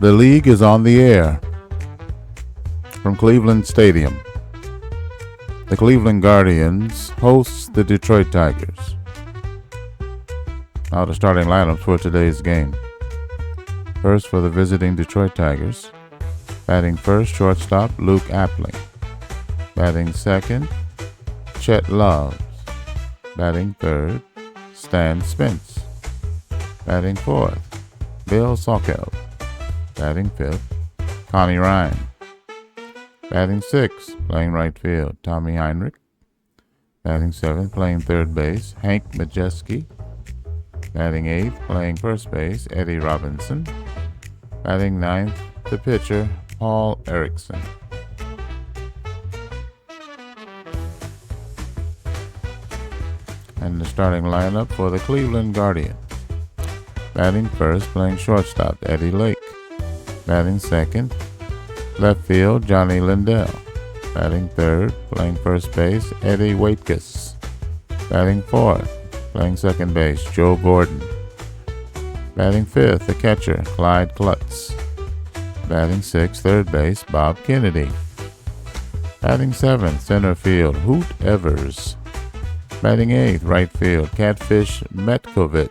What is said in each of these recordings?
The league is on the air from Cleveland Stadium. The Cleveland Guardians host the Detroit Tigers. Now the starting lineups for today's game. First for the visiting Detroit Tigers. Batting first, shortstop Luke Appling. Batting second, Chet Loves. Batting third, Stan Spence. Batting fourth, Bill Saukel. Batting fifth, Connie Ryan. Batting sixth, playing right field, Tommy Heinrich. Batting seventh, playing third base, Hank Majeski. Batting eighth, playing first base, Eddie Robinson. Batting ninth, the pitcher, Paul Erickson. And the starting lineup for the Cleveland Guardians. Batting first, playing shortstop, Eddie Lake. Batting second, left field, Johnny Lindell. Batting third, playing first base, Eddie Waitkus. Batting fourth, playing second base, Joe Gordon. Batting fifth, the catcher, Clyde Klutz. Batting sixth, third base, Bob Kennedy. Batting seventh, center field, Hoot Evers. Batting eighth, right field, Catfish Metkovic.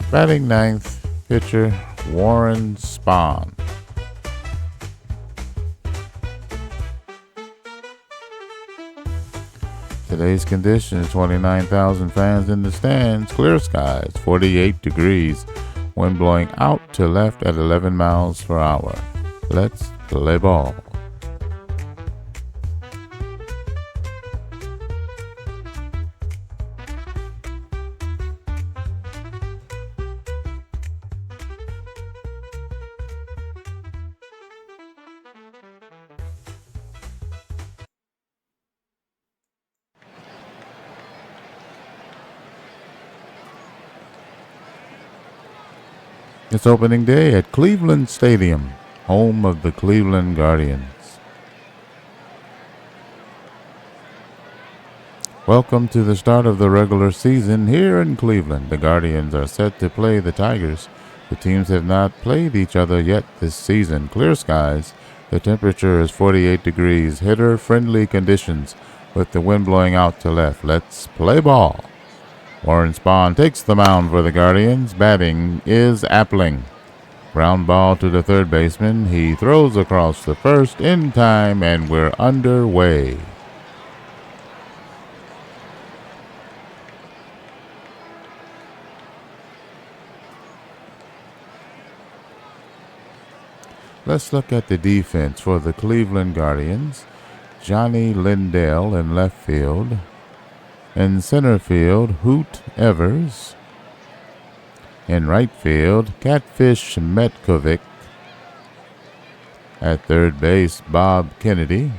Batting ninth, pitcher, Warren Spahn. Today's conditions, 29,000 fans in the stands, clear skies, 48 degrees, wind blowing out to left at 11 miles per hour. Let's play ball. It's opening day at Cleveland Stadium, home of the Cleveland Guardians. Welcome to the start of the regular season here in Cleveland. The Guardians are set to play the Tigers. The teams have not played each other yet this season. Clear skies. The temperature is 48 degrees. Hitter-friendly conditions with the wind blowing out to left. Let's play ball. Warren Spahn takes the mound for the Guardians. Batting is Appling. Ground ball to the third baseman. He throws across the first in time, and we're underway. Let's look at the defense for the Cleveland Guardians. Johnny Lindell in left field. In center field, Hoot Evers. In right field, Catfish Metkovic. At third base, Bob Kennedy.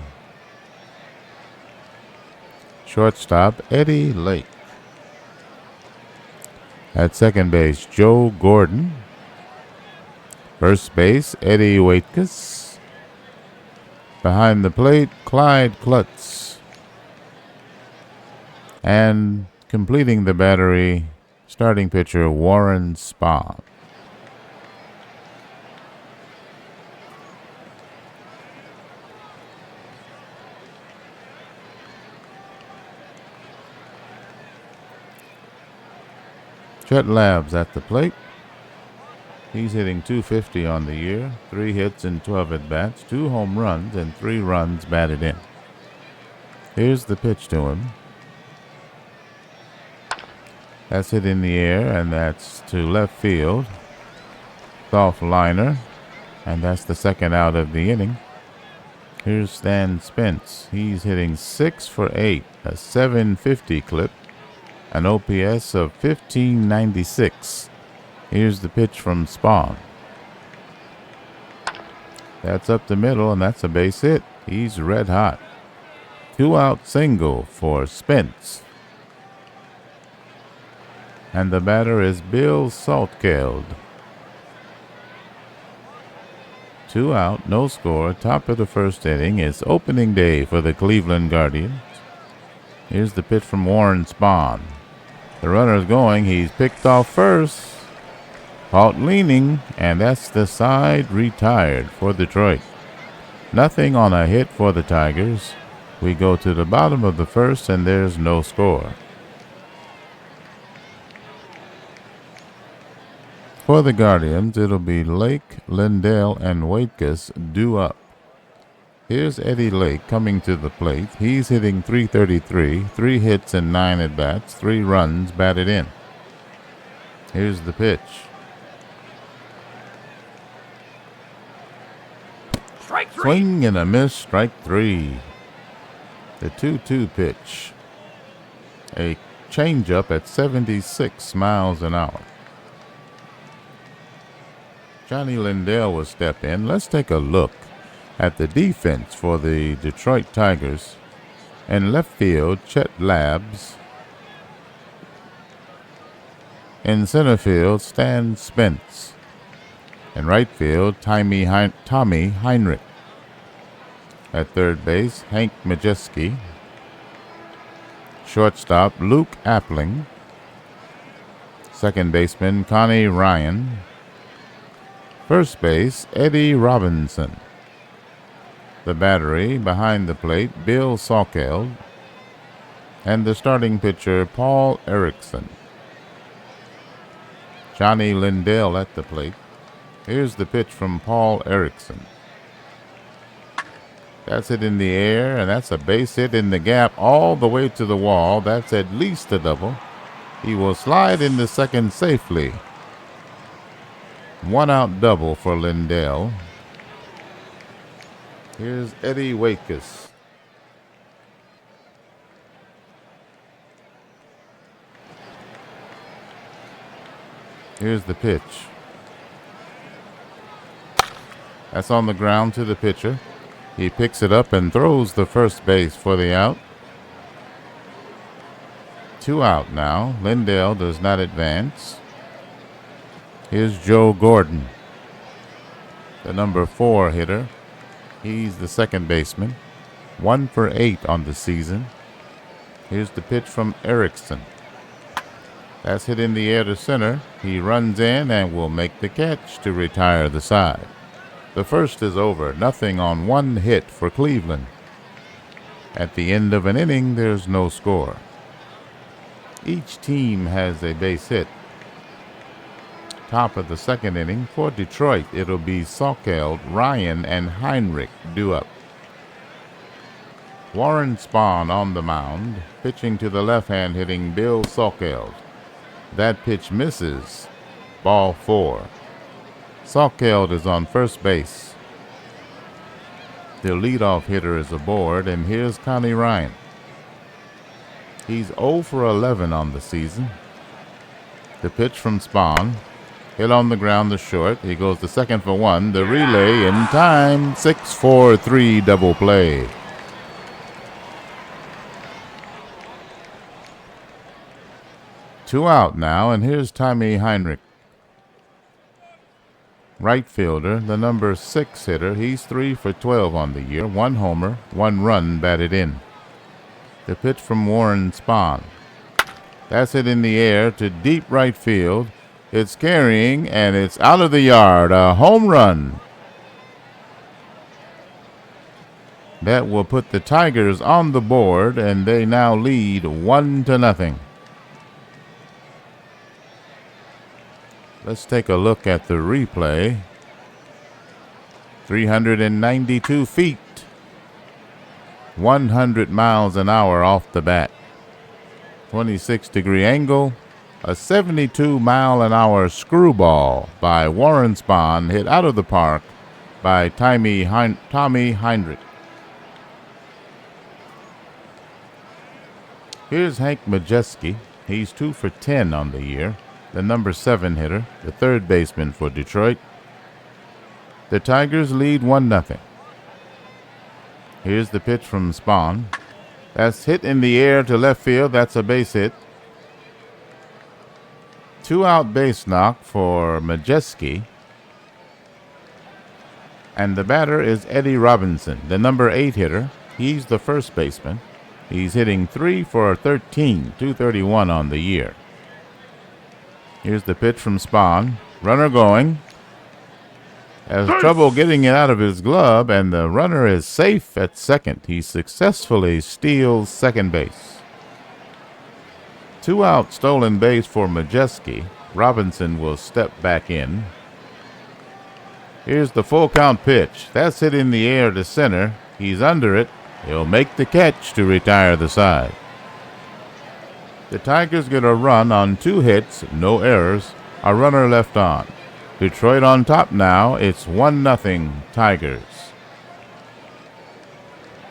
Shortstop, Eddie Lake. At second base, Joe Gordon. First base, Eddie Waitkus. Behind the plate, Clyde Klutz. And completing the battery, starting pitcher Warren Spahn. Chet Labs at the plate. He's hitting .250 on the year, 3 hits and 12 at-bats, 2 home runs, and 3 runs batted in. Here's the pitch to him. That's hit in the air, and that's to left field. Soft liner, and that's the second out of the inning. Here's Stan Spence. He's hitting 6 for 8, a .750 clip, an OPS of 1596. Here's the pitch from Spahn. That's up the middle, and that's a base hit. He's red hot. 2-out single for Spence. And the batter is Bill Saltkeld. 2 out, no score, top of the first inning. It's opening day for the Cleveland Guardians. Here's the pitch from Warren Spahn. The runner's going. He's picked off first. Caught leaning, and that's the side retired for Detroit. Nothing on a hit for the Tigers. We go to the bottom of the first, and there's no score. For the Guardians, it'll be Lake, Lindell, and Waitkus due up. Here's Eddie Lake coming to the plate. He's hitting .333, 3 hits and 9 at-bats, 3 runs batted in. Here's the pitch. Strike 3. Swing and a miss, strike 3. The 2-2 pitch. A changeup at 76 miles an hour. Johnny Lindell will step in. Let's take a look at the defense for the Detroit Tigers. In left field, Chet Labs. In center field, Stan Spence. In right field, Tommy Heinrich. At third base, Hank Majeski. Shortstop, Luke Appling. Second baseman, Connie Ryan. First base, Eddie Robinson. The battery behind the plate, Bill Saukel. And the starting pitcher, Paul Erickson. Johnny Lindell at the plate. Here's the pitch from Paul Erickson. That's it in the air, and that's a base hit in the gap all the way to the wall. That's at least a double. He will slide into second safely. 1-out double for Lindell. Here's Eddie Waitkus. Here's the pitch. That's on the ground to the pitcher. He picks it up and throws the first base for the out. 2 out now. Lindell does not advance. Here's Joe Gordon, the number 4 hitter. He's the second baseman. 1 for 8 on the season. Here's the pitch from Erickson. That's hit in the air to center. He runs in and will make the catch to retire the side. The first is over. Nothing on 1 hit for Cleveland. At the end of an inning, there's no score. Each team has a base hit. Top of the second inning, for Detroit, it'll be Saukel, Ryan, and Heinrich due up. Warren Spahn on the mound, pitching to the left-hand hitting Bill Saukel. That pitch misses. Ball 4. Saukel is on first base. The leadoff hitter is aboard, and here's Connie Ryan. He's 0 for 11 on the season. The pitch from Spahn. Hit on the ground to short. He goes to second for 1. The relay in time. 6-4-3 double play. Two out now, and here's Tommy Heinrich. Right fielder, the number 6 hitter. He's 3 for 12 on the year. 1 homer, 1 run batted in. The pitch from Warren Spahn. That's it in the air to deep right field. It's carrying, and it's out of the yard. A home run. That will put the Tigers on the board, and they now lead 1-0. Let's take a look at the replay. 392 feet. 100 miles an hour off the bat. 26-degree angle. A 72-mile-an-hour screwball by Warren Spahn hit out of the park by Tommy Heinrich. Here's Hank Majeski. He's 2 for 10 on the year. The number 7 hitter, the third baseman for Detroit. The Tigers lead 1-0. Here's the pitch from Spahn. That's hit in the air to left field. That's a base hit. 2-out base knock for Majeski. And the batter is Eddie Robinson, the number 8 hitter. He's the first baseman. He's hitting 3 for 13, 231 on the year. Here's the pitch from Spahn. Runner going. Has trouble getting it out of his glove, and the runner is safe at second. He successfully steals second base. 2 out, stolen base for Majeski. Robinson will step back in. Here's the full count pitch. That's hit in the air to center. He's under it. He'll make the catch to retire the side. The Tigers get a run on 2 hits, no errors, a runner left on. Detroit on top now. It's 1-0 Tigers.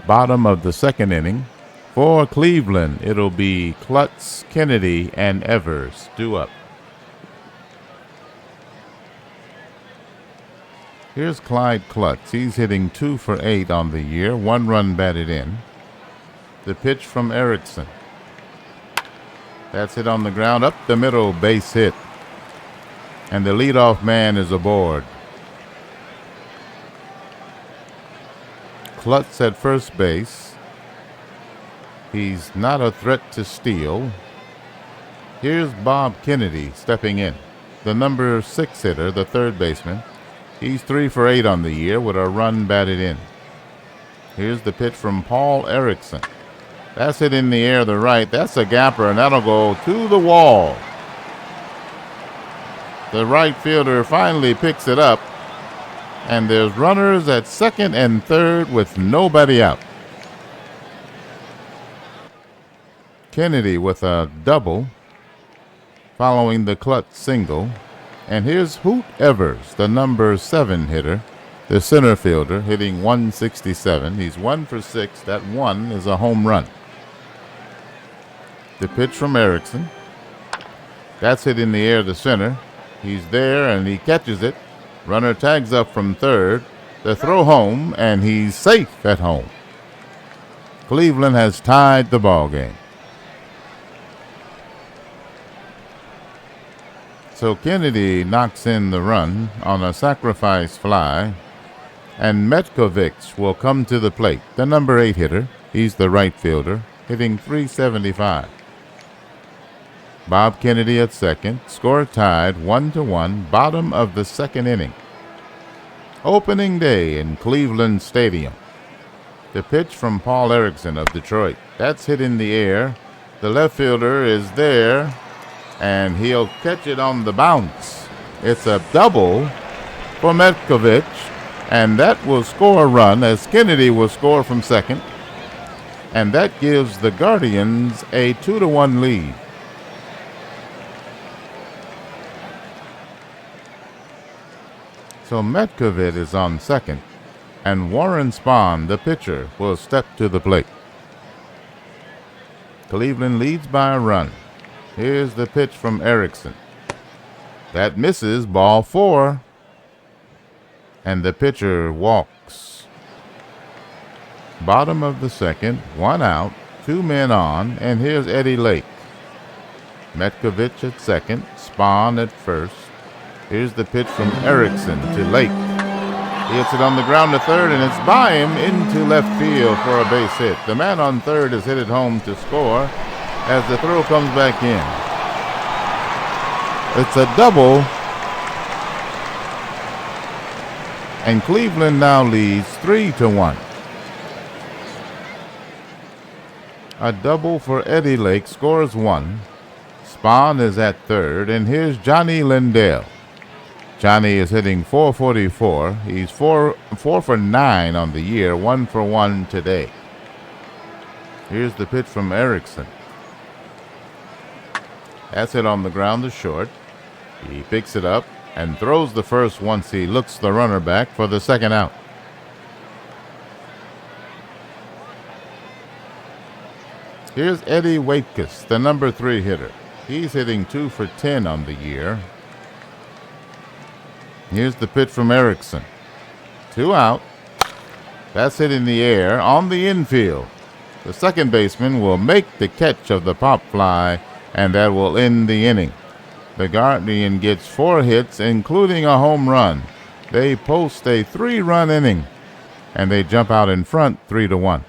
Bottom of the second inning. For Cleveland, it'll be Klutz, Kennedy, and Evers due up. Here's Clyde Klutz. He's hitting 2 for 8 on the year. 1 run batted in. The pitch from Erickson. That's hit on the ground, up the middle, base hit. And the leadoff man is aboard. Klutz at first base. He's not a threat to steal. Here's Bob Kennedy stepping in. The number 6 hitter, the third baseman. He's 3 for 8 on the year with a run batted in. Here's the pitch from Paul Erickson. That's hit in the air to right. That's a gapper, and that'll go to the wall. The right fielder finally picks it up, and there's runners at second and third with nobody out. Kennedy with a double following the Klutz single. And here's Hoot Evers, the number 7 hitter, the center fielder, hitting 167. He's 1 for 6. That one is a home run. The pitch from Erickson. That's hit in the air to center. He's there and he catches it. Runner tags up from third. The throw home, and he's safe at home. Cleveland has tied the ball game. So Kennedy knocks in the run on a sacrifice fly, and Metkovich will come to the plate, the number 8 hitter. He's the right fielder, hitting 375. Bob Kennedy at second, score tied 1-1, bottom of the second inning. Opening day in Cleveland Stadium. The pitch from Paul Erickson of Detroit. That's hit in the air. The left fielder is there, and he'll catch it on the bounce. It's a double for Metkovich, and that will score a run as Kennedy will score from second, and that gives the Guardians a 2-1 lead. So Metkovich is on second, and Warren Spahn, the pitcher, will step to the plate. Cleveland leads by a run. Here's the pitch from Erickson. That misses, ball 4. And the pitcher walks. Bottom of the second, 1 out, 2 men on, and here's Eddie Lake. Metkovich at second, Spahn at first. Here's the pitch from Erickson to Lake. He hits it on the ground to third, and it's by him into left field for a base hit. The man on third is hit it home to score as the throw comes back in. It's a double, and Cleveland now leads 3-1. A double for Eddie Lake, scores 1. Spahn is at third, and here's Johnny Lindell. Johnny is hitting 444. He's 4 for 9 on the year, 1 for 1 today. Here's the pitch from Erickson. That's it on the ground to short. He picks it up and throws the first once he looks the runner back for the second out. Here's Eddie Waitkus, the number 3 hitter. He's hitting 2 for 10 on the year. Here's the pitch from Erickson. 2 out. That's hit in the air on the infield. The second baseman will make the catch of the pop fly, and that will end the inning. The Guardian gets 4 hits, including a home run. They post a 3-run inning, and they jump out in front 3-1.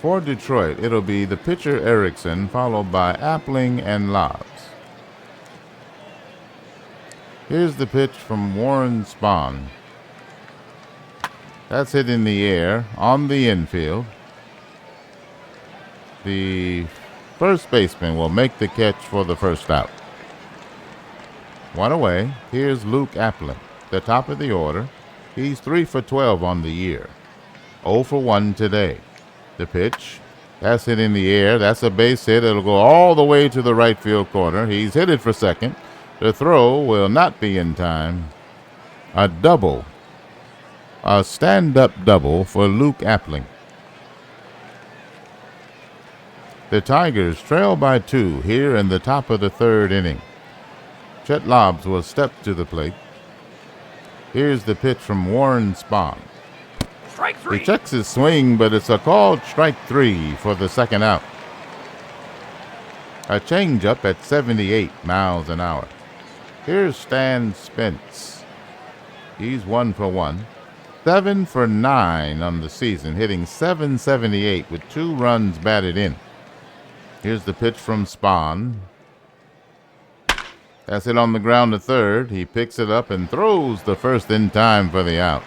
For Detroit, it'll be the pitcher Erickson, followed by Appling and Lobbs. Here's the pitch from Warren Spahn. That's hit in the air on the infield. The first baseman will make the catch for the first out. One away. Here's Luke Appling, the top of the order. He's 3 for 12 on the year. 0 for 1 today. The pitch. That's hit in the air. That's a base hit. It'll go all the way to the right field corner. He's hit it for second. The throw will not be in time. A double. A stand-up double for Luke Appling. The Tigers trail by 2 here in the top of the third inning. Chet Lobbs will step to the plate. Here's the pitch from Warren Spahn. Strike 3. He checks his swing, but it's a called strike 3 for the second out. A changeup at 78 miles an hour. Here's Stan Spence. He's 1 for 1. 7 for 9 on the season, hitting .778 with 2 runs batted in. Here's the pitch from Spahn. That's it on the ground to third. He picks it up and throws the first in time for the out.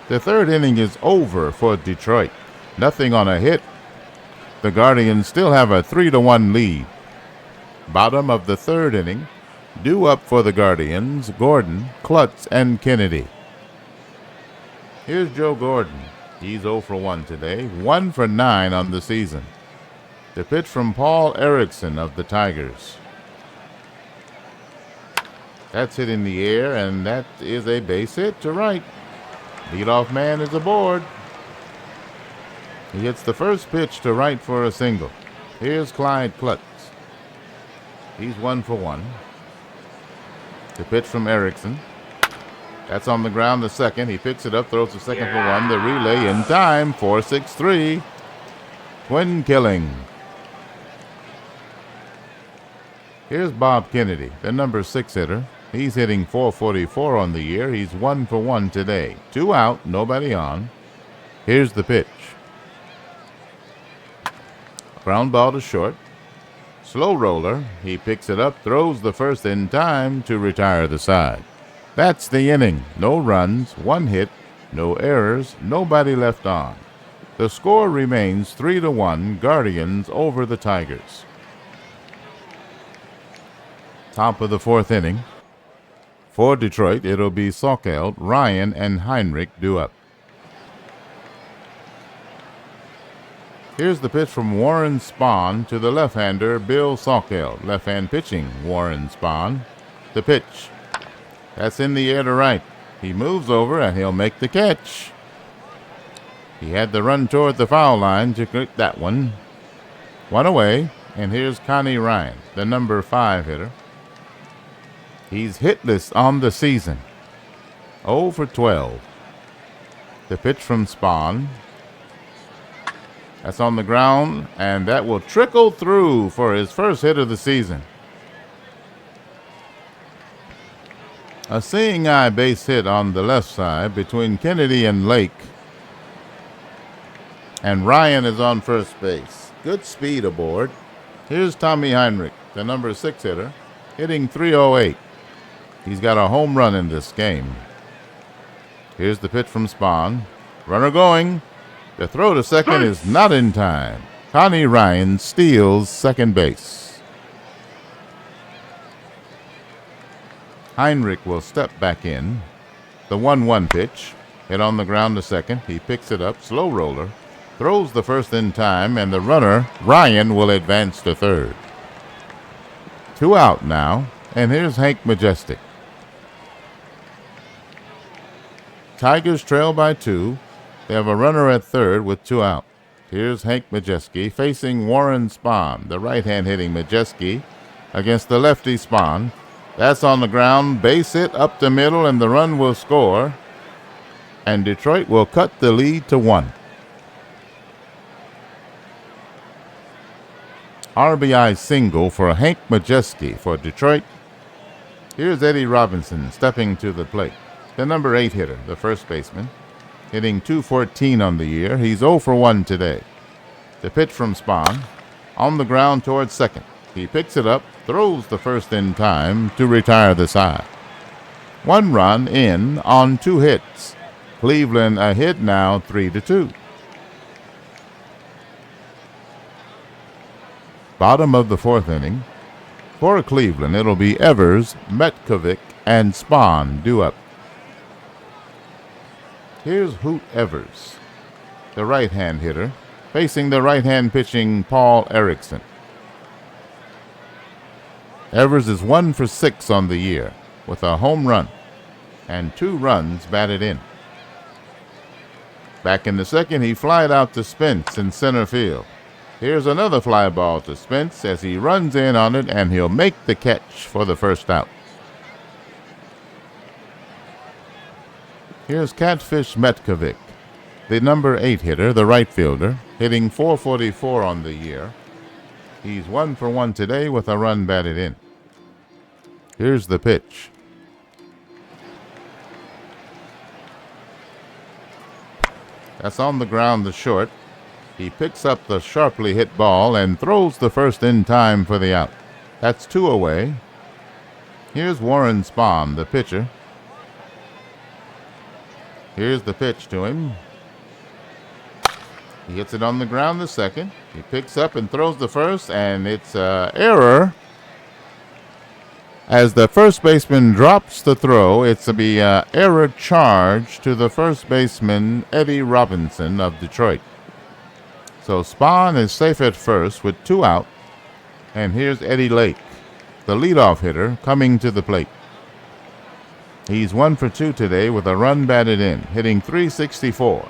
The third inning is over for Detroit. Nothing on a hit. The Guardians still have a 3-1 lead. Bottom of the third inning. Due up for the Guardians, Gordon, Klutz, and Kennedy. Here's Joe Gordon. He's 0 for 1 today, 1 for 9 on the season. The pitch from Paul Erickson of the Tigers. That's hit in the air, and that is a base hit to right. Leadoff man is aboard. He hits the first pitch to right for a single. Here's Clyde Klutz. He's 1 for 1. The pitch from Erickson. That's on the ground to second. He picks it up, throws the second for 1. The relay in time, 4-6-3. Twin killing. Here's Bob Kennedy, the number 6 hitter. He's hitting .444 on the year. He's 1 for 1 today. 2 out, nobody on. Here's the pitch. Ground ball to short. Slow roller. He picks it up, throws the first in time to retire the side. That's the inning. No runs, 1 hit, no errors, nobody left on. The score remains 3-1, Guardians over the Tigers. Top of the fourth inning. For Detroit, it'll be Saucelt, Ryan, and Heinrich due up. Here's the pitch from Warren Spahn to the left-hander Bill Saucelt. Left-hand pitching, Warren Spahn. The pitch. That's in the air to right. He moves over and he'll make the catch. He had the run toward the foul line to get that one. 1 away, and here's Connie Ryan, the number 5 hitter. He's hitless on the season. 0 for 12. The pitch from Spahn. That's on the ground, and that will trickle through for his first hit of the season. A seeing eye base hit on the left side between Kennedy and Lake. And Ryan is on first base. Good speed aboard. Here's Tommy Heinrich, the number 6 hitter, hitting .308. He's got a home run in this game. Here's the pitch from Spahn. Runner going. The throw to second is not in time. Connie Ryan steals second base. Heinrich will step back in. The 1-1 pitch. Hit on the ground to second. He picks it up. Slow roller. Throws the first in time, and the runner, Ryan, will advance to third. 2 out now, and here's Hank Majestic. Tigers trail by 2. They have a runner at third with 2 out. Here's Hank Majeski facing Warren Spahn, the right-hand hitting Majeski against the lefty Spahn. That's on the ground, base hit up the middle, and the run will score. And Detroit will cut the lead to 1. RBI single for Hank Majeski for Detroit. Here's Eddie Robinson stepping to the plate, the number 8 hitter, the first baseman. hitting .214 on the year. He's 0 for 1 today. The pitch from Spahn, on the ground towards second. He picks it up, throws the first in time to retire the side. 1 run in on 2 hits. Cleveland ahead now 3-2. Bottom of the 4th inning. For Cleveland, it'll be Evers, Metkovic, and Spahn due up. Here's Hoot Evers, the right-hand hitter, facing the right-hand pitching Paul Erickson. Evers is 1 for 6 on the year with a home run and 2 runs batted in. Back in the second, he flied out to Spence in center field. Here's another fly ball to Spence as he runs in on it, and he'll make the catch for the first out. Here's Catfish Metkovic, the number 8 hitter, the right fielder, hitting .444 on the year. He's 1 for 1 today with a run batted in. Here's the pitch. That's on the ground to short. He picks up the sharply hit ball and throws the first in time for the out. That's 2 away. Here's Warren Spahn, the pitcher. Here's the pitch to him. He hits it on the ground to second. He picks up and throws the first, and it's an error. As the first baseman drops the throw, it's a error charge to the first baseman, Eddie Robinson of Detroit. So Spahn is safe at first with 2 out. And here's Eddie Lake, the leadoff hitter, coming to the plate. He's 1 for 2 today with a run batted in, hitting .364.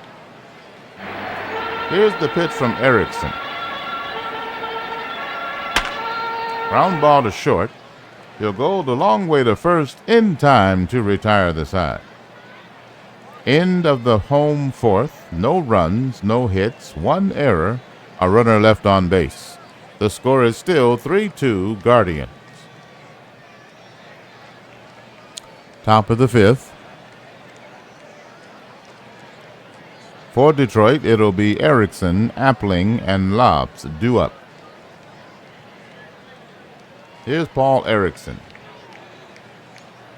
Here's the pitch from Erickson. Ground ball to short. He'll go the long way to first in time to retire the side. End of the home 4th. No runs, no hits, 1 error, a runner left on base. The score is still 3-2 Guardians. Top of the 5th. For Detroit, it'll be Erickson, Appling, and Lobs due up. Here's Paul Erickson.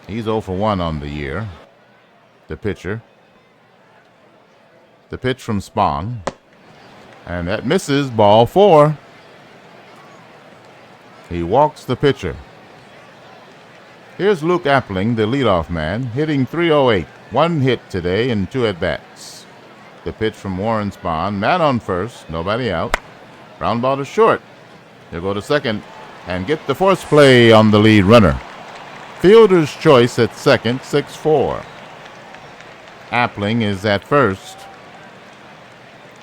He's 0 for 1 on the year. The pitcher. The pitch from Spahn. And that misses, ball 4. He walks the pitcher. Here's Luke Appling, the leadoff man, hitting .308. 1 hit today and 2 at-bats. The pitch from Warren Spahn. Man on first, nobody out. Ground ball to short. He'll go to second and get the force play on the lead runner. Fielder's choice at second, 6-4. Appling is at first.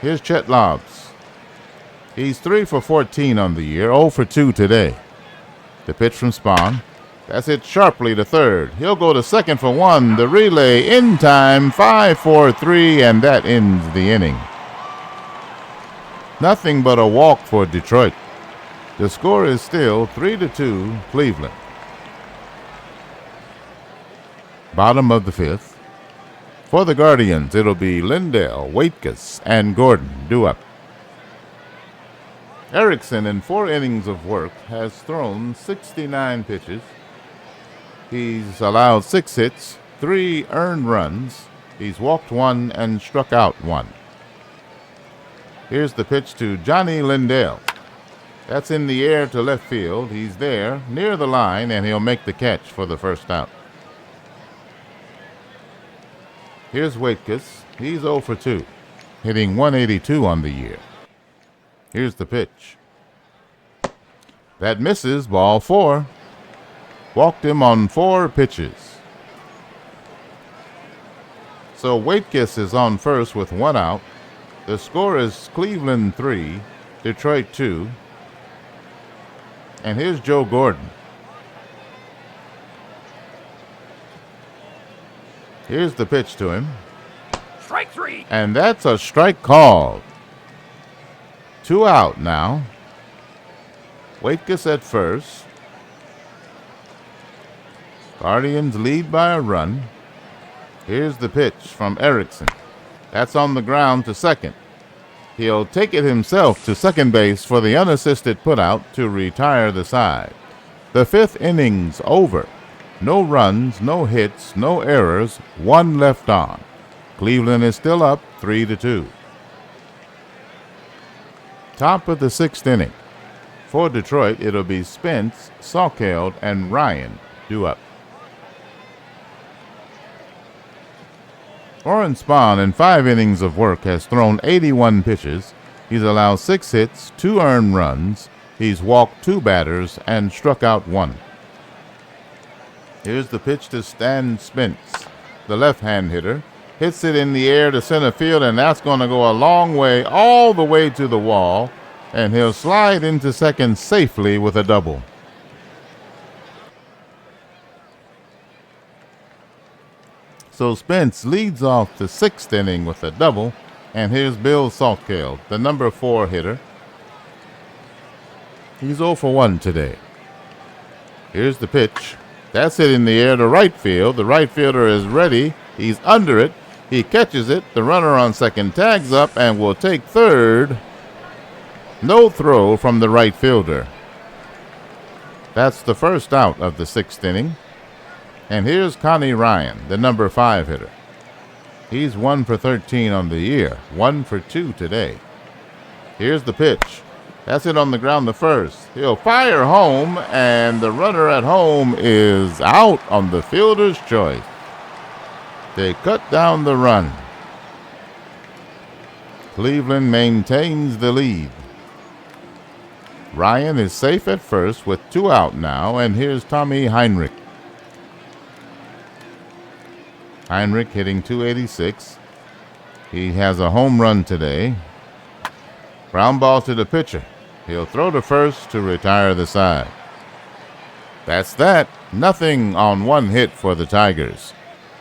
Here's Chet Lobs. He's 3 for 14 on the year, 0 for 2 today. The pitch from Spahn. That's hit sharply to third. He'll go to second for 1. The relay in time, 5-4-3, and that ends the inning. Nothing but a walk for Detroit. The score is still 3-2 Cleveland. Bottom of the 5th. For the Guardians, it'll be Lindell, Waitkus, and Gordon due up. Erickson, in 4 innings of work, has thrown 69 pitches. He's allowed 6 hits, 3 earned runs. He's walked 1 and struck out 1. Here's the pitch to Johnny Lindell. That's in the air to left field. He's there, near the line, and he'll make the catch for the first out. Here's Waitkus. He's 0 for 2, hitting .182 on the year. Here's the pitch. That misses, ball 4. Walked him on 4 pitches. So Waitkus is on first with 1 out. The score is Cleveland 3, Detroit 2. And here's Joe Gordon. Here's the pitch to him. Strike 3. And that's a strike called. 2 out now. Waitkus at first. Guardians lead by a run. Here's the pitch from Erickson. That's on the ground to second. He'll take it himself to second base for the unassisted putout to retire the side. The fifth inning's over. No runs, no hits, no errors, one left on. Cleveland is still up 3-2. Top of the sixth inning. For Detroit, it'll be Spence, Saukield, and Ryan due up. Warren Spahn, in 5 innings of work, has thrown 81 pitches. He's allowed 6 hits, 2 earned runs. He's walked 2 batters and struck out 1. Here's the pitch to Stan Spence, the left-hand hitter. Hits it in the air to center field, and that's going to go a long way, all the way to the wall, and he'll slide into second safely with a double. So Spence leads off the 6th inning with a double, and here's Bill Saukield, the number 4 hitter. He's 0 for 1 today. Here's the pitch. That's it in the air to right field. The right fielder is ready. He's under it. He catches it. The runner on second tags up and will take third. No throw from the right fielder. That's the first out of the 6th inning. And here's Connie Ryan, the number 5 hitter. He's 1 for 13 on the year, 1 for 2 today. Here's the pitch. That's it on the ground to first. He'll fire home, and the runner at home is out on the fielder's choice. They cut down the run. Cleveland maintains the lead. Ryan is safe at first with 2 out now, and here's Tommy Heinrich. Heinrich hitting .286. He has a home run today. Ground ball to the pitcher. He'll throw to first to retire the side. That's that. Nothing on 1 hit for the Tigers.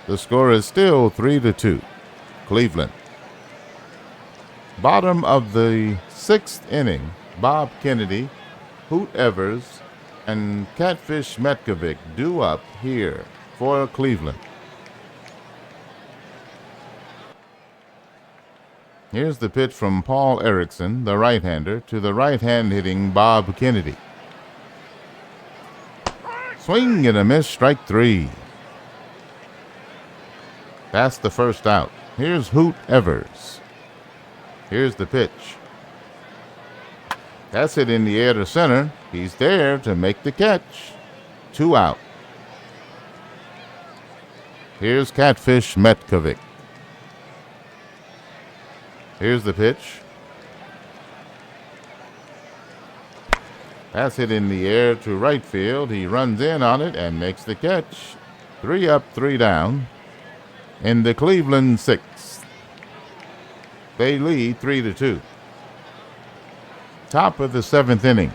The score is still 3-2. Cleveland. Bottom of the 6th inning, Bob Kennedy, Hoot Evers, and Catfish Metkovic due up here for Cleveland. Here's the pitch from Paul Erickson, the right-hander, to the right-hand hitting Bob Kennedy. Swing and a miss, strike 3. That's the first out. Here's Hoot Evers. Here's the pitch. That's it in the air to center. He's there to make the catch. 2 out. Here's Catfish Metkovic. Here's the pitch. That's hit in the air to right field. He runs in on it and makes the catch. 3 up, 3 down in the Cleveland 6th. They lead 3-2. Top of the 7th inning.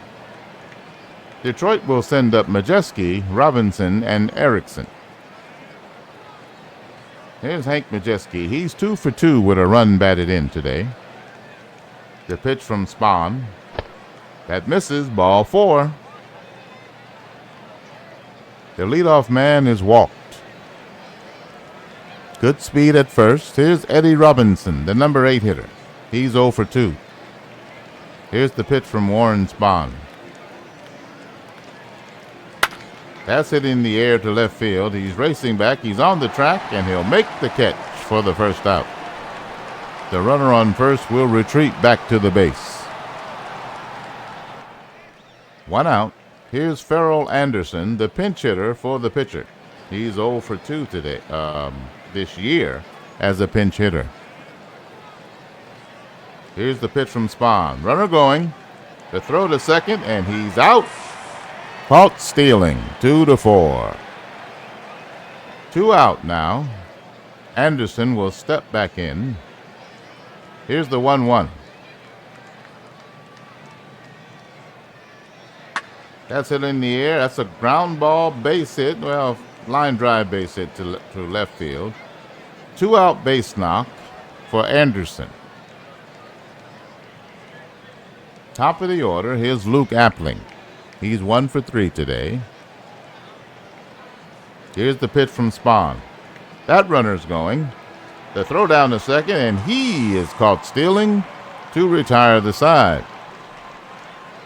Detroit will send up Majeski, Robinson, and Erickson. Here's Hank Majeski. He's 2 for 2 with a run batted in today. The pitch from Spahn. That misses, ball 4. The leadoff man is walked. Good speed at first. Here's Eddie Robinson, the number 8 hitter. He's 0 for 2. Here's the pitch from Warren Spahn. That's it in the air to left field. He's racing back. He's on the track, and he'll make the catch for the first out. The runner on first will retreat back to the base. 1 out. Here's Farrell Anderson, the pinch hitter for the pitcher. He's 0 for 2 today, this year as a pinch hitter. Here's the pitch from Spahn. Runner going. The throw to second, and he's out. Caught stealing, 2-4. 2 out now. Anderson will step back in. Here's the 1-1. That's it in the air. That's a ground ball base hit. Well, line drive base hit to left field. 2 out base knock for Anderson. Top of the order, here's Luke Appling. He's 1 for 3 today. Here's the pitch from Spahn. That runner's going. The throw down to second, and he is caught stealing to retire the side.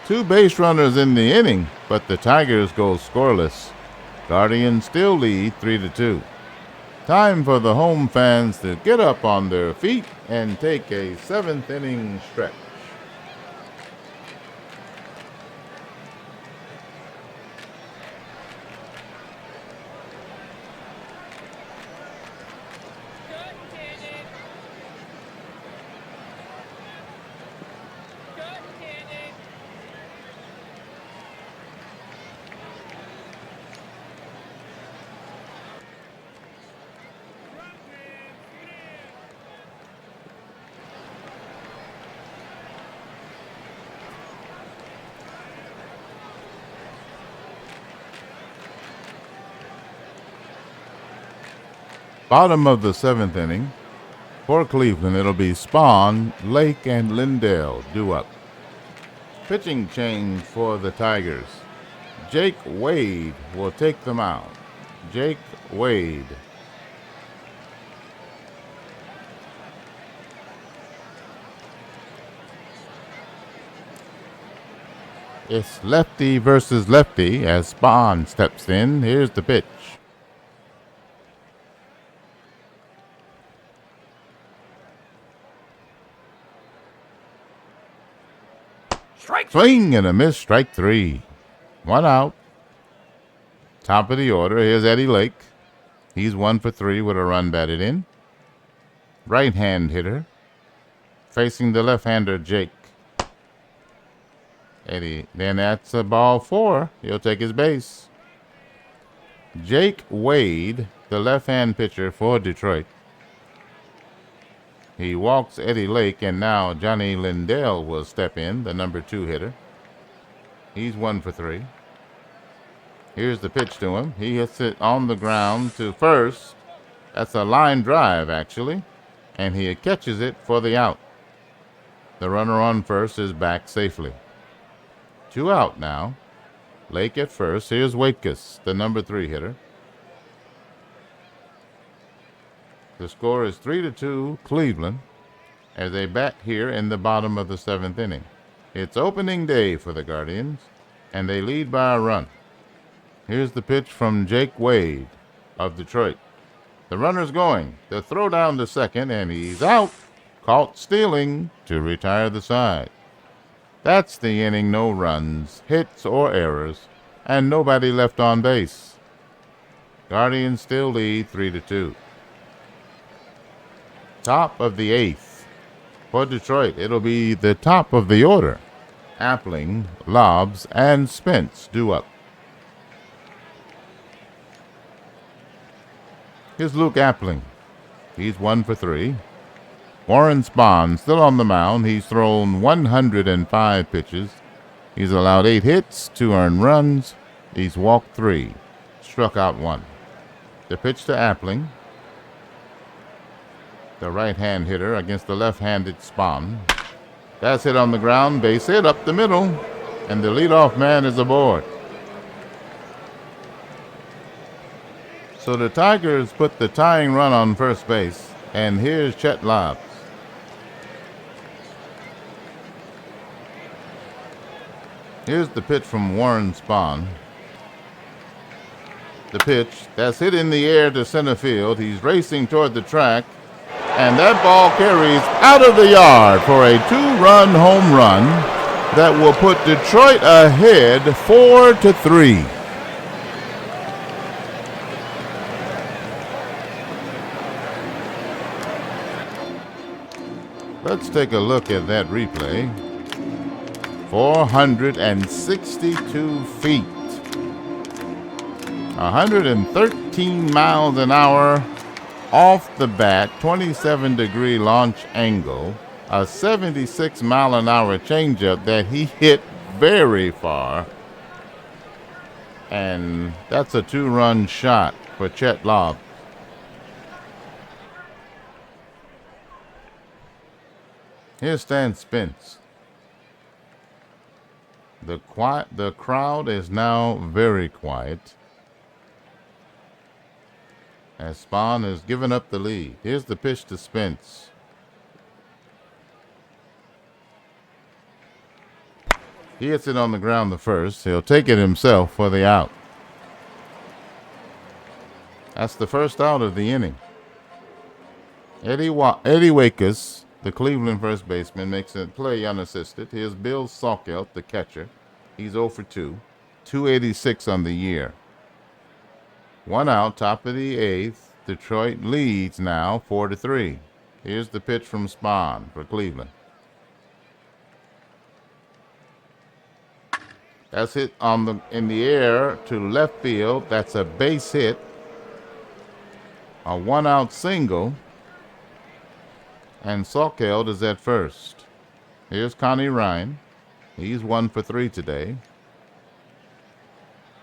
2 base runners in the inning, but the Tigers go scoreless. Guardians still lead 3-2. Time for the home fans to get up on their feet and take a 7th inning stretch. Bottom of the 7th inning. For Cleveland, it'll be Spahn, Lake, and Lindell due up. Pitching change for the Tigers. Jake Wade will take them out. Jake Wade. It's lefty versus lefty as Spahn steps in. Here's the pitch. Swing and a miss, strike 3. 1 out. Top of the order. Here's Eddie Lake. He's 1 for 3 with a run batted in. Right-hand hitter. Facing the left-hander, Jake. Eddie, then that's a ball 4. He'll take his base. Jake Wade, the left-hand pitcher for Detroit. He walks Eddie Lake, and now Johnny Lindell will step in, the number 2 hitter. He's 1 for 3. Here's the pitch to him. He hits it on the ground to first. That's a line drive, actually. And he catches it for the out. The runner on first is back safely. 2 out now. Lake at first. Here's Waitkus, the number 3 hitter. The score is 3-2 Cleveland as they bat here in the bottom of the 7th inning. It's opening day for the Guardians, and they lead by a run. Here's the pitch from Jake Wade of Detroit. The runner's going. The throw down to second, and he's out. Caught stealing to retire the side. That's the inning. No runs, hits, or errors, and nobody left on base. Guardians still lead 3-2. Top of the 8th. For Detroit, it'll be the top of the order. Appling, Lobbs, and Spence due up. Here's Luke Appling. He's 1 for 3. Warren Spahn still on the mound. He's thrown 105 pitches. He's allowed 8 hits, 2 earned runs. He's walked 3, struck out 1. The pitch to Appling. The right-hand hitter against the left-handed Spahn. That's hit on the ground, base hit up the middle, and the leadoff man is aboard. So the Tigers put the tying run on first base, and here's Chet Lobbs. Here's the pitch from Warren Spahn. The pitch, that's hit in the air to center field. He's racing toward the track. And that ball carries out of the yard for a 2-run home run that will put Detroit ahead 4-3. Let's take a look at that replay. 462 feet. 113 miles an hour. Off the bat, 27-degree launch angle, a 76-mile-an-hour changeup that he hit very far. And that's a 2-run shot for Chet Lobbs. Here's Stan Spence. The crowd is now very quiet. as Spahn has given up the lead. Here's the pitch to Spence. He hits it on the ground the first. He'll take it himself for the out. That's the first out of the inning. Eddie Waitkus, the Cleveland first baseman, makes a play unassisted. Here's Bill Salkelt, the catcher. He's 0 for 2. 286 on the year. One out, top of the eighth. Detroit leads now 4-3. Here's the pitch from Spahn for Cleveland. That's hit in the air to left field. That's a base hit. A one-out single. And Salkeld is at first. Here's Connie Ryan. He's 1 for 3 today.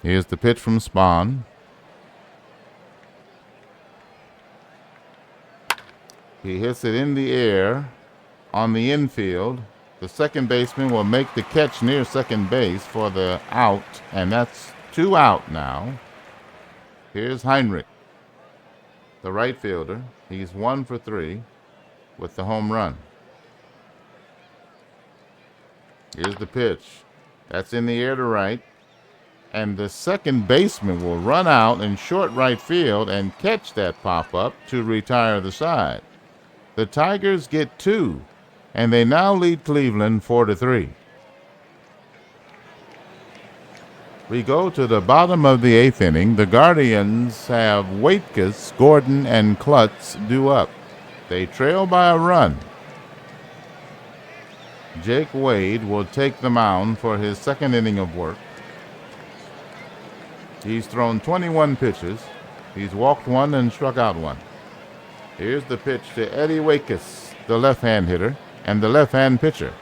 Here's the pitch from Spahn. He hits it in the air on the infield. The second baseman will make the catch near second base for the out, and that's 2 out now. Here's Heinrich, the right fielder. He's 1 for 3 with the home run. Here's the pitch. That's in the air to right. And the second baseman will run out in short right field and catch that pop-up to retire the side. The Tigers get 2, and they now lead Cleveland 4-3. We go to the bottom of the 8th inning. The Guardians have Waitkus, Gordon, and Klutz due up. They trail by a run. Jake Wade will take the mound for his second inning of work. He's thrown 21 pitches. He's walked 1 and struck out 1. Here's the pitch to Eddie Waitkus, the left-hand hitter, and the left-hand pitcher.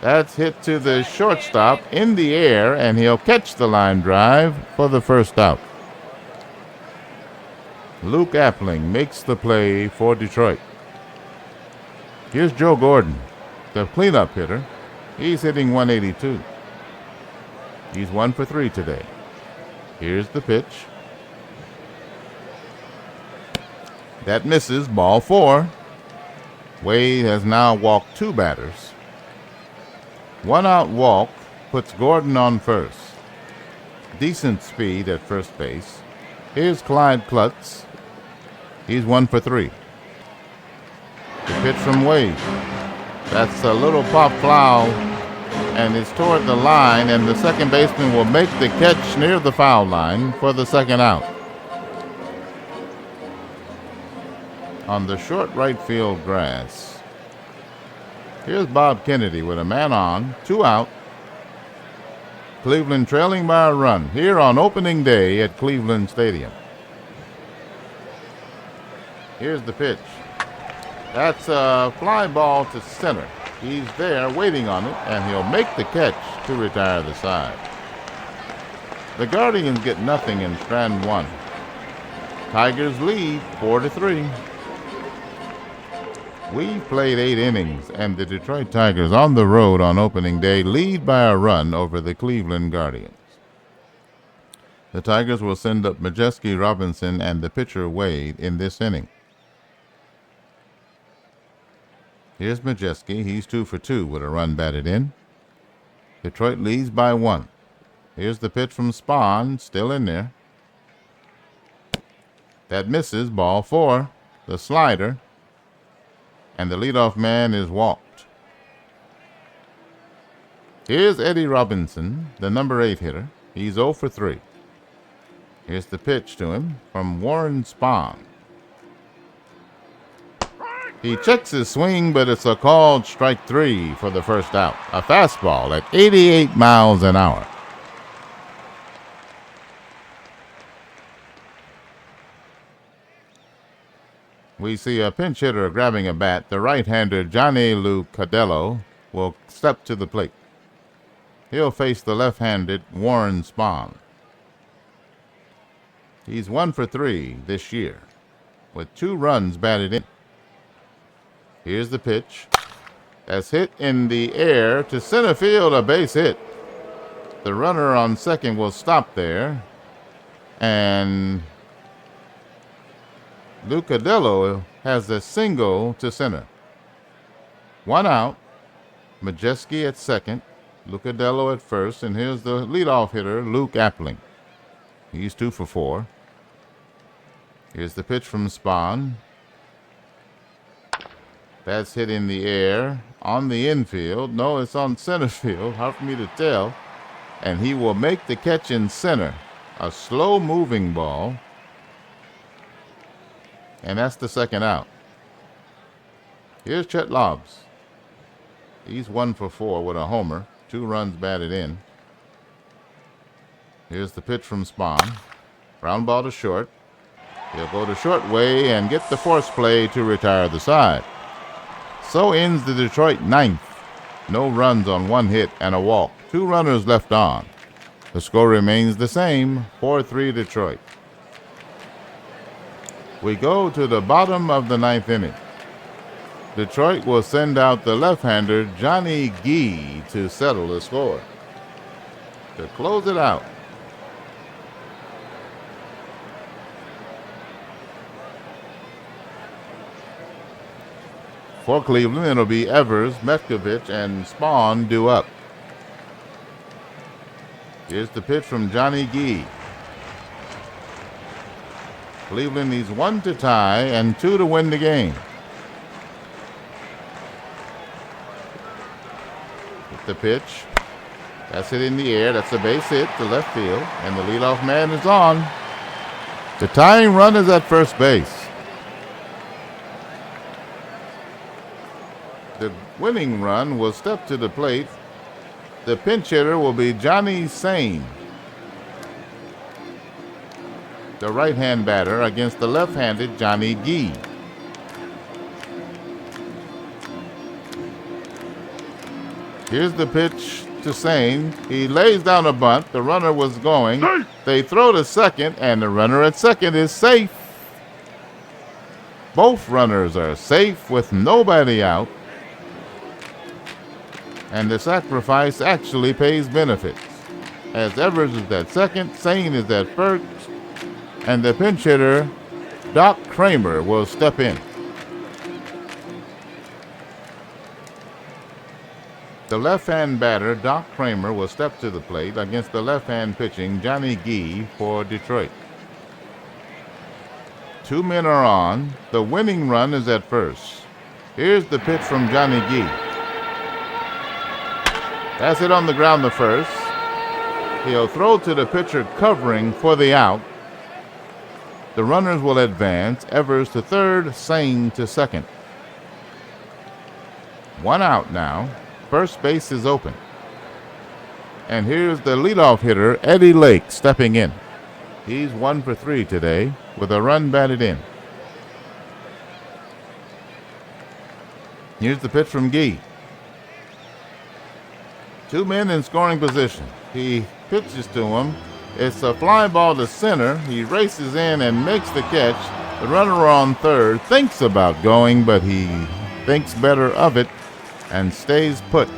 That's hit to the shortstop in the air, and he'll catch the line drive for the first out. Luke Appling makes the play for Detroit. Here's Joe Gordon, the cleanup hitter. He's hitting 182. He's 1 for 3 today. Here's the pitch. That misses, ball 4. Wade has now walked 2 batters. 1 out walk puts Gordon on first. Decent speed at first base. Here's Clyde Klutz. He's 1 for 3. The pitch from Wade. That's a little pop foul, and it's toward the line, and the second baseman will make the catch near the foul line for the second out. On the short right field grass. Here's Bob Kennedy with a man on, 2 out. Cleveland trailing by a run here on opening day at Cleveland Stadium. Here's the pitch. That's a fly ball to center. He's there waiting on it, and he'll make the catch to retire the side. The Guardians get nothing in strand 1. Tigers lead 4-3. We've played 8 innings, and the Detroit Tigers on the road on opening day lead by a run over the Cleveland Guardians. The Tigers will send up Majeski, Robinson, and the pitcher Wade in this inning. Here's Majeski. He's 2 for 2 with a run batted in. Detroit leads by 1. Here's the pitch from Spahn, still in there. That misses, ball 4. The slider. And the leadoff man is walked. Here's Eddie Robinson, the number 8 hitter. He's 0 for 3. Here's the pitch to him from Warren Spahn. He checks his swing, but it's a called strike 3 for the first out. A fastball at 88 miles an hour. We see a pinch hitter grabbing a bat. The right-hander Johnny Lou Cadello will step to the plate. He'll face the left-handed Warren Spahn. He's 1 for 3 this year with 2 runs batted in. Here's the pitch. That's hit in the air to center field, a base hit. The runner on second will stop there, and Lucadillo has a single to center. 1 out. Majeski at second. Lucadillo at first. And here's the leadoff hitter, Luke Appling. He's 2 for 4. Here's the pitch from Spahn. That's hit in the air on the infield. No, it's on center field. Hard for me to tell. And he will make the catch in center. A slow moving ball. And that's the second out. Here's Chet Lobbs. He's 1 for 4 with a homer. 2 runs batted in. Here's the pitch from Spahn. Ground ball to short. He'll go to short way and get the force play to retire the side. So ends the Detroit ninth. No runs on 1 hit and a walk. 2 runners left on. The score remains the same, 4-3 Detroit. We go to the bottom of the 9th inning. Detroit will send out the left-hander Johnny Gee to settle the score. To close it out. For Cleveland, it'll be Evers, Metcalf, and Spahn due up. Here's the pitch from Johnny Gee. Cleveland needs 1 to tie and 2 to win the game. With the pitch. That's it in the air. That's a base hit to left field. And the leadoff man is on. The tying run is at first base. The winning run will step to the plate. The pinch hitter will be Johnny Sain, the right-hand batter, against the left-handed Johnny Gee. Here's the pitch to Sain. He lays down a bunt. The runner was going. They throw to second, and the runner at second is safe. Both runners are safe with nobody out. And the sacrifice actually pays benefits, as Evers is at second, Sain is at first, and the pinch hitter, Doc Kramer, will step in. The left-hand batter, Doc Kramer, will step to the plate against the left-hand pitching Johnny Gee for Detroit. 2 men are on. The winning run is at first. Here's the pitch from Johnny Gee. That's it on the ground to first. He'll throw to the pitcher covering for the out. The runners will advance. Evers to third, Sain to second. 1 out now. First base is open. And here's the leadoff hitter, Eddie Lake, stepping in. He's 1 for 3 today with a run batted in. Here's the pitch from Gee. 2 men in scoring position. He pitches to him. It's a fly ball to center. He races in and makes the catch. The runner on third thinks about going, but he thinks better of it and stays put.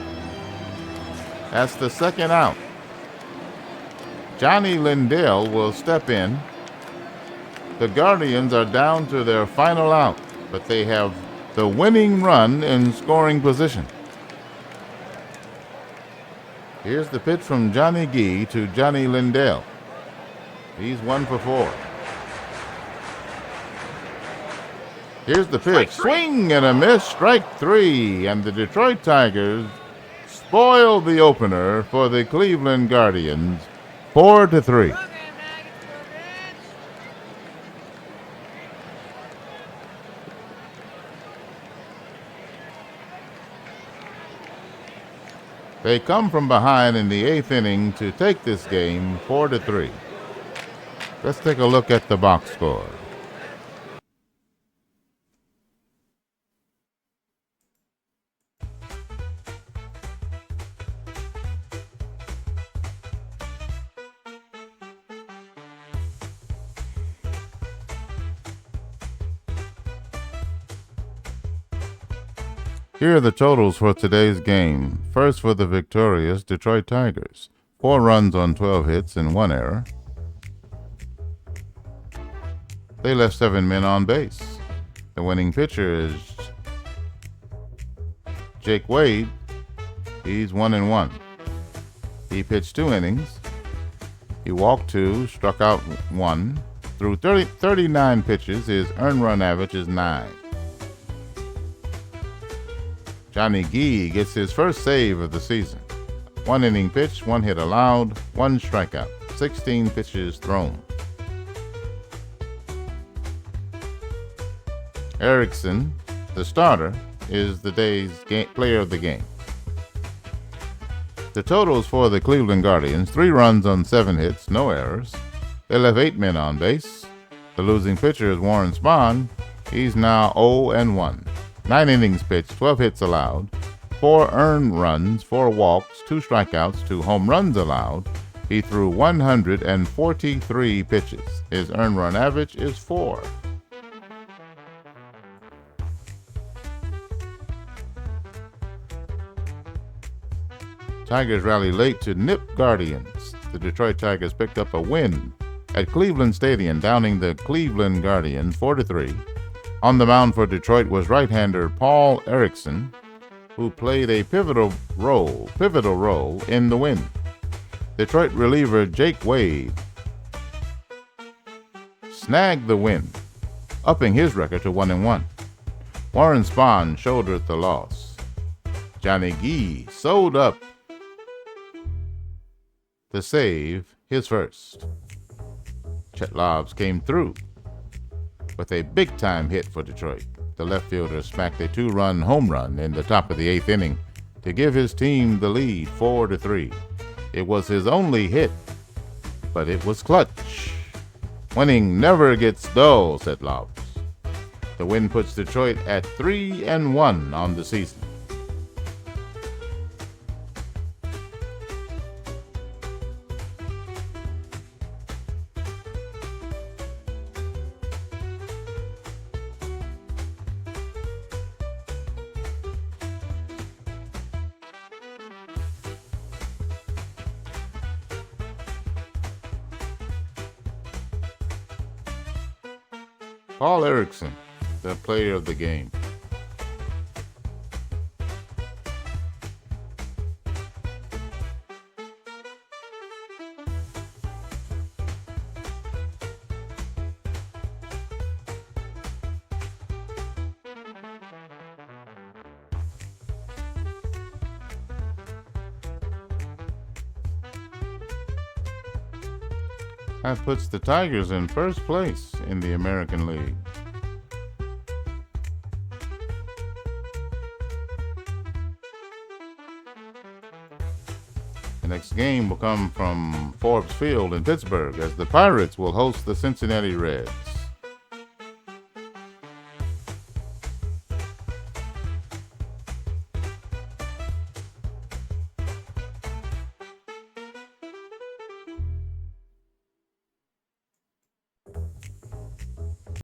That's the second out. Johnny Lindell will step in. The Guardians are down to their final out, but they have the winning run in scoring position. Here's the pitch from Johnny Gee to Johnny Lindell. He's 1 for 4. Here's the pitch. Swing and a miss, strike 3. And the Detroit Tigers spoil the opener for the Cleveland Guardians, 4-3. They come from behind in the 8th inning to take this game 4-3. Let's take a look at the box score. Here are the totals for today's game. First, for the victorious Detroit Tigers. 4 runs on 12 hits and 1 error. They left 7 men on base. The winning pitcher is Jake Wade. He's 1-1. He pitched 2 innings. He walked 2, struck out 1. Through 39 pitches, his earned run average is 9. Johnny Gee gets his first save of the season. 1 inning pitched, 1 hit allowed, 1 strikeout, 16 pitches thrown. Erickson, the starter, is the day's player of the game. The totals for the Cleveland Guardians: 3 runs on 7 hits, no errors. They left 8 men on base. The losing pitcher is Warren Spahn. He's now 0-1. 9 innings pitched, 12 hits allowed, 4 earned runs, 4 walks, 2 strikeouts, 2 home runs allowed. He threw 143 pitches. His earned run average is 4. Tigers rally late to nip Guardians. The Detroit Tigers picked up a win at Cleveland Stadium, downing the Cleveland Guardians 4-3. On the mound for Detroit was right-hander Paul Erickson, who played a pivotal role in the win. Detroit reliever Jake Wade snagged the win, upping his record to 1-1. Warren Spahn shouldered the loss. Johnny Gee sewed up the save, his first. Chet Lobbs came through with a big-time hit for Detroit. The left fielder smacked a 2-run home run in the top of the 8th inning to give his team the lead 4-3. It was his only hit, but it was clutch. Winning never gets dull, said Lobbs. The win puts Detroit at 3-1 on the season. Paul Erickson, the player of the game. That puts the Tigers in first place in the American League. The next game will come from Forbes Field in Pittsburgh as the Pirates will host the Cincinnati Reds.